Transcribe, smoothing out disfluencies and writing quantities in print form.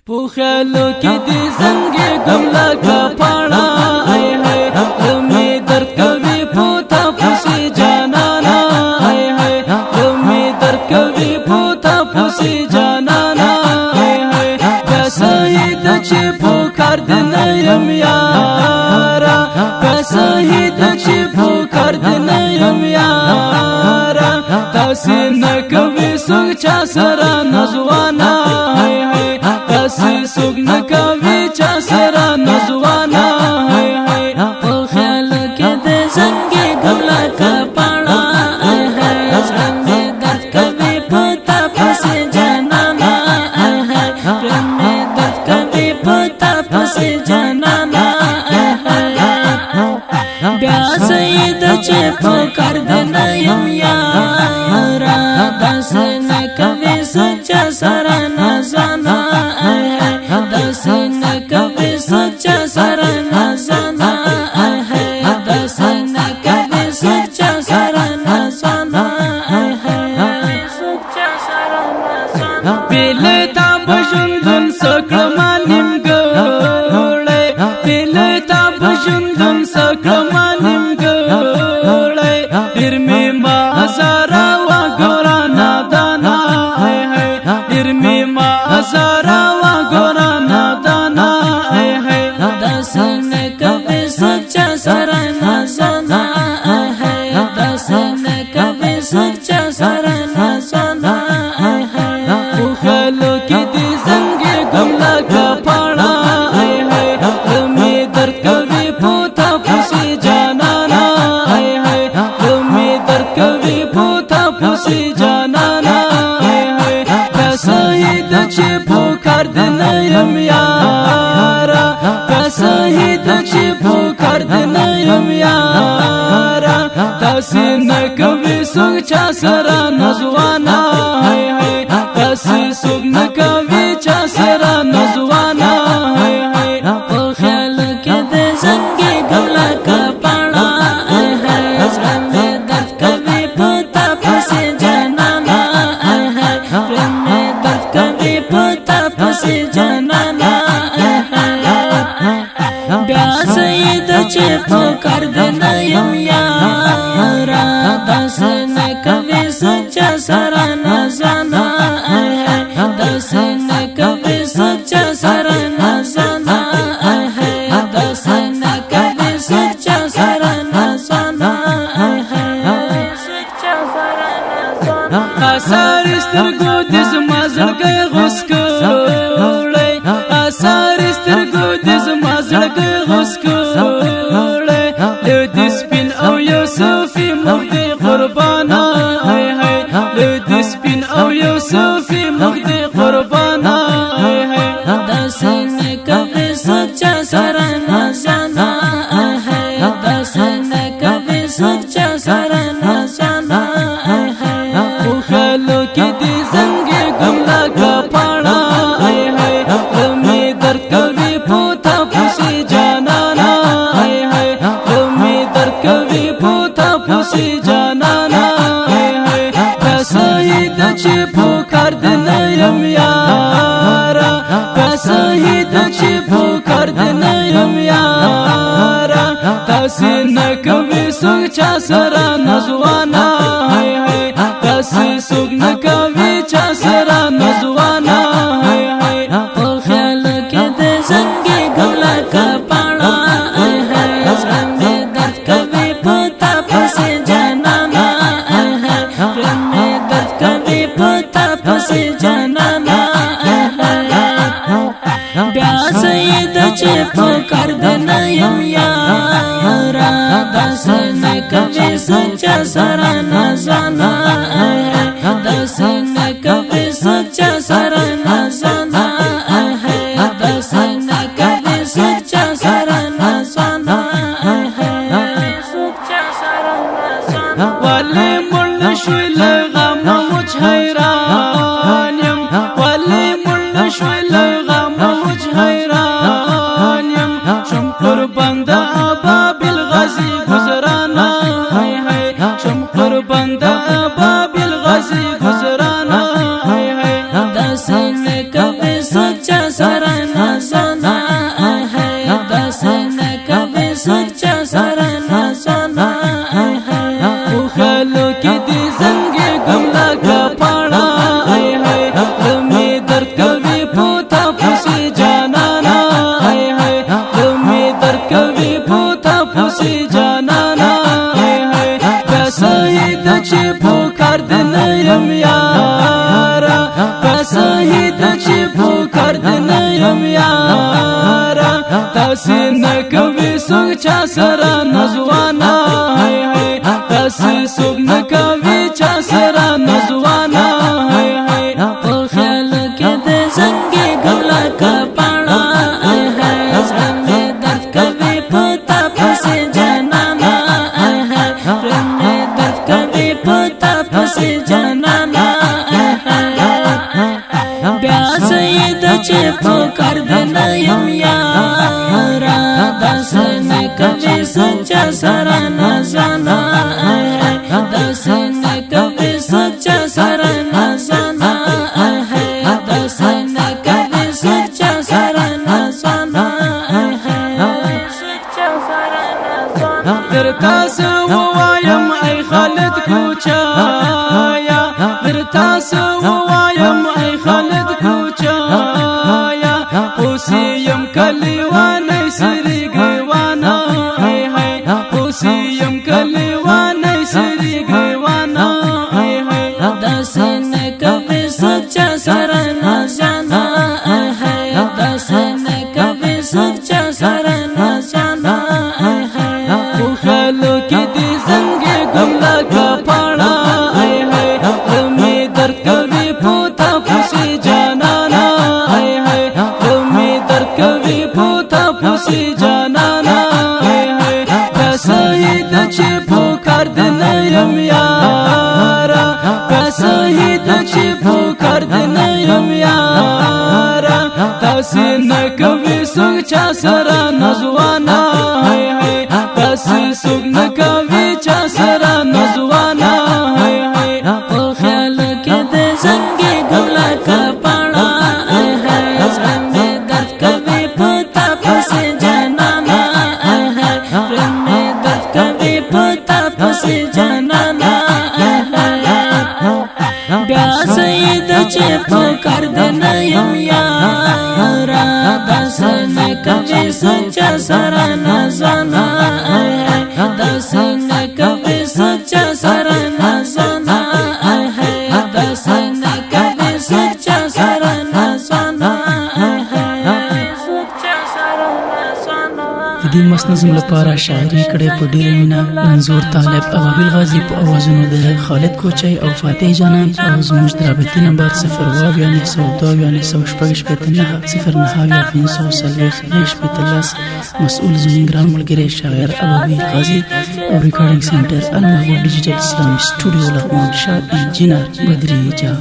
پوخلو کی دی زنگی گملا کا پانا آئے ہے غمی در کبھی پوتا پوسی جانانا آئے ہے غمی در کبھی پوتا پوسی جانانا آئے ہے بسید چی پوکار دنیم یارا بسید چی پوکار دنیم یارا تاسی نکوی سوگ چا سرا نزوانا آئے ہے تاسی سوگ نکوی چا سرا نزوانا آئے ہے او خیال کے دے زنگی گملا کا پانا آئے ہے غمی درد کبھی پوتا پوسی جانانا آئے ہے غمی درد کبھی پوتا پوسی جانانا آئے ہے بیا سید چے پوکار دنیم یارا دس نکوی سچا سرا نزانا آئے ہے دس نکوی سچا سرا نزانا آئے ہے دس نکوی سچا سرا نزانا آئے ہے سچا سرا نزانا پیلے تا بجندن سکرمانیم گوڑے پیلے تا بجندن سکرمانیم گوڑے ارمی ما ازارا و گورانا دانا ہے ارمی ما ازارا و گورانا دانا ہے دس نکوی سچا سرا نزانا آئے ہے دس نکوی سچا سرا نزانا آئے ہے پوخلو کی دی زنگی گملا کا پانا آئے ہے غمی در کبھی پوتا پوسی جانانا آئے ہے غمی در کبھی پوتا پوسی جانانا آئے ہے بسید چی پوکار دنیم یارا بسید چی پوکار دنیم یارا تاسی نکوی سوگ چا سرا نزوانا آئے ہے تاسی سوگ نکوی چا سرا نزوانا آئے ہے او خیال کے دے زنگی گملا کا پانا آئے ہے غمی درد کبھی پوتا پوسی جانانا آئے ہے غمی درد کبھی پوتا پوسی جانانا آئے ہے بیا سید چے پوکار دنیم یارا دس نکوی سچا سرا نزانا آئے ہے دس نکوی سچا سرا نزانا آئے ہے دس نکوی سچا سرا نزانا آئے ہے سچا سرا نزانا آثار سترگو دیز مازل گئے غسکوڑے آثار سترگو دیز مازل گئے غسکوڑے لو دی سپین او یوسفی مغدی قربانا آئے ہے لو دی سپین او یوسفی مغدی قربانا آئے ہے دس نکوی سچا سرا نزانا آئے ہے دس نکوی سچا سرا نزانا آئے ہے پوخلو کی دی زنگی گملا کا پانا آئے ہے غمی در کبھی پوتا پوسی جانانا آئے ہے غمی در کبھی پوتا پوسی جانانا آئے ہے بسید چی پوکار دنیم یارا بسید چی پوکار دنیم یارا تاسی نکوی سوگ چا سرا نزوانا آئے ہے تاسی سوگ نکوی چا سرا نزوانا آئے ہے او خیال کے دے زنگی گملا کا پانا آئے ہے غمی درد کبھی پوتا پوسی جانانا آئے ہے غمی درد کبھی پوتا پوسی جانانا آئے ہے بیا سید چے پوکار دنیم یارا دس نکوی سچا سرا نزانا آئے ہے دس نکوی سچا سرا نزانا آئے ہے دس نکوی سچا سرا نزانا آئے ہے سچا سرا نزانا ولی مل شوی لغم مجھ حیرانیم ولی مل شوی لغم مجھ حیرانیم شم قربان دا بابل غازی گزرانا شم قربان دا بابل غازی گزرانا دس نکوی سچا سرا چا سره نزوانا هاي هاي داسې څوک نه کوي چا سره نزوانا هاي هاي په خیال کې د زنګي ګلا کا پاڼه هاي هاي زړه مې درد کوي په تا پسې جانانا هاي هاي زړه مې درد کوي په تا پسې جانانا هاي هاي بیا سید چې پکار دې نه یم یارا داسې نه کوي سچا سره نزانا هاي هاي داسې نه کوي سچا سره نزانا هاي هاي داسې نه کوي سچا سره نزانا هاي هاي سچا سره نزانا در تاسو وایم ای خالد کوچایا در تاسو وایم ای خالد کوچایا اوسیم کلیوانه سری ګوانا هاي هاي اوسیم کلیوانه سری ګوانا هاي هاي داسې نه کوي سچا سره نزانا هاي هاي داسې نه کوي سچا سره نزانا هاي هاي او خالو کې دې زنګي ګملا کا پاڼه هاي هاي غمي درد کوي پوتا پسې جانانا هاي هاي غمي درد کوي پوتا پسې جانانا هاي هاي دا سید چې پکار دې نه یم یارا دا سید چې پکار دې نه یم یارا تاسې نه کوي څوک چا سره نزوانا هاي هاي تاسې څوک نه کوي چا سره نزوانا هاي هاي په خیال کې د زنګي ګلا کا پاڼه هاي هاي زړه مې درد کوي په تا پسې جانانا هاي هاي زړه مې درد کوي په تا پسې جانانا هاي هاي بیا سید چې پکار دې نه یم یارا داسې نه کوي سچا سره نزانا هاي هاي داسې نه کوي سچا سره نزانا هاي هاي داسې نه کوي سچا سره نزانا هاي هاي سچا سره نزانا د دې مستنظم لپاره شاعري کړې په ډېره مینه منظور طالب او ابوال غازي په اوازونو د خالد کوچی او فاتح جانان او زموږ د رابطې نمبر 0 مسؤل زموږ ګران ملګری شاعر ابوال غازي او ریکارډینګ سنټر المحبوب ډیجیټل اسلامي سټوډیو لغمان شاه انجینر بدري جان